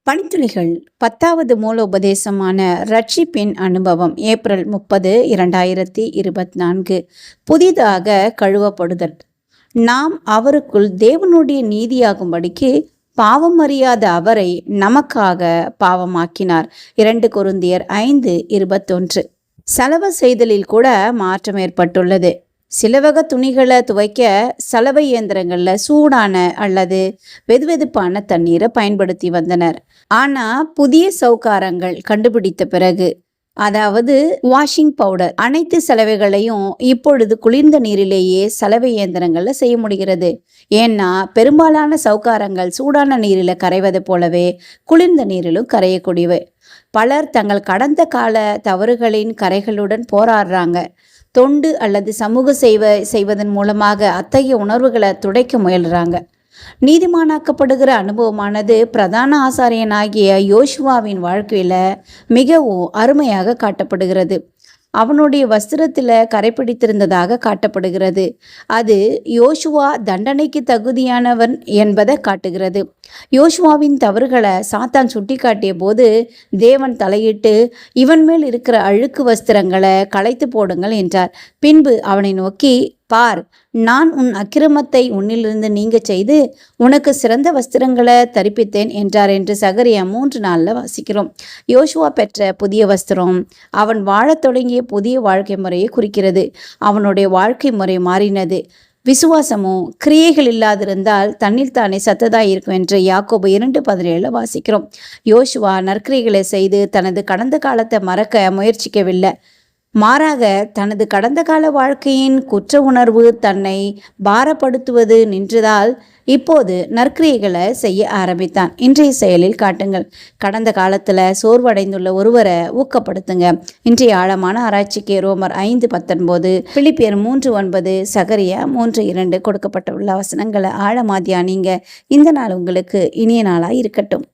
பணித்துளிகள் 10வது மூலோபதேசமான ரட்சிப்பின் அனுபவம் ஏப்ரல் 30, 2024. புதிதாக கழுவப்படுதல். நாம் அவருக்குள் தேவனுடைய நீதியாகும்படிக்கு பாவமறியாத அவரை நமக்காக பாவமாக்கினார். 2 கொரிந்தியர் 5:21. சலவை செய்தலில் கூட மாற்றம் ஏற்பட்டுள்ளது. சில வகை துணிகளை துவைக்க சலவை இயந்திரங்களில் சூடான அல்லது வெதுவெதுப்பான தண்ணீரை பயன்படுத்தி வந்தனர். ஆனால் புதிய சவுக்காரங்கள் கண்டுபிடித்த பிறகு, அதாவது வாஷிங் பவுடர், அனைத்து சலவைகளையும் இப்பொழுது குளிர்ந்த நீரிலேயே சலவை இயந்திரங்களில் செய்ய முடிகிறது. ஏன்னா பெரும்பாலான சவுக்காரங்கள் சூடான நீரில் கரைவது போலவே குளிர்ந்த நீரிலும் கரையக்கூடியவை. பலர் தங்கள் கடந்த கால தவறுகளின் கரைகளுடன் போராடுறாங்க. தொண்டு அல்லது சமூக செய்வதன் மூலமாக அத்தகைய உணர்வுகளை துடைக்க முயல்றாங்க. நீதிமானாக்கப்படுகிற அனுபவமானது பிரதான ஆசாரியனாகிய யோசுவாவின் வாழ்க்கையில் மிகவும் அருமையாக காட்டப்படுகிறது. அவனுடைய வஸ்திரத்தில் கரைப்பிடித்திருந்ததாக காட்டப்படுகிறது. அது யோசுவா தண்டனைக்கு தகுதியானவன் என்பதை காட்டுகிறது. யோசுவாவின் தவறுகளை சாத்தான் சுட்டி காட்டிய போது தேவன் தலையிட்டு, இவன் மேல் இருக்கிற அழுக்கு வஸ்திரங்களை களைத்து போடுங்கள் என்றார். பின்பு அவனை நோக்கி, பார், நான் உன் அக்கிரமத்தை உன்னிலிருந்து நீங்க செய்து உனக்கு சிறந்த வஸ்திரங்களை தரிப்பித்தேன் என்றார் என்று சகரியா 3:4 வாசிக்கிறோம். யோசுவா பெற்ற புதிய வஸ்திரம் அவன் வாழத் தொடங்கிய புதிய வாழ்க்கை முறையை குறிக்கிறது. அவனுடைய வாழ்க்கை முறை மாறினது. விசுவாசமும் கிரியைகள் இல்லாதிருந்தால் தன்னில் தானே சத்ததாய் இருக்கும் என்று யாக்கோபு 2:17 வாசிக்கிறோம். யோசுவா நற்கிரிகளை செய்து தனது கடந்த காலத்தை மறக்க முயற்சிக்கவில்லை. மாறாக தனது கடந்த கால வாழ்க்கையின் குற்ற உணர்வு தன்னை பாரப்படுத்துவது நின்றதால் இப்போது நற்கிரியைகளை செய்ய ஆரம்பித்தான். இன்றைய செயலில் காட்டுங்கள். கடந்த காலத்தில் சோர்வடைந்துள்ள ஒருவரை ஊக்கப்படுத்துங்க. இன்றைய ஆழமான ஆராய்ச்சிக்கு ரோமர் 5:19, பிலிப்பியர் 3:9, சகரியா 3:2 கொடுக்கப்பட்டுள்ள வசனங்களை ஆழமா தியானிங்க. இந்த நாள் உங்களுக்கு இனிய நாளாக இருக்கட்டும்.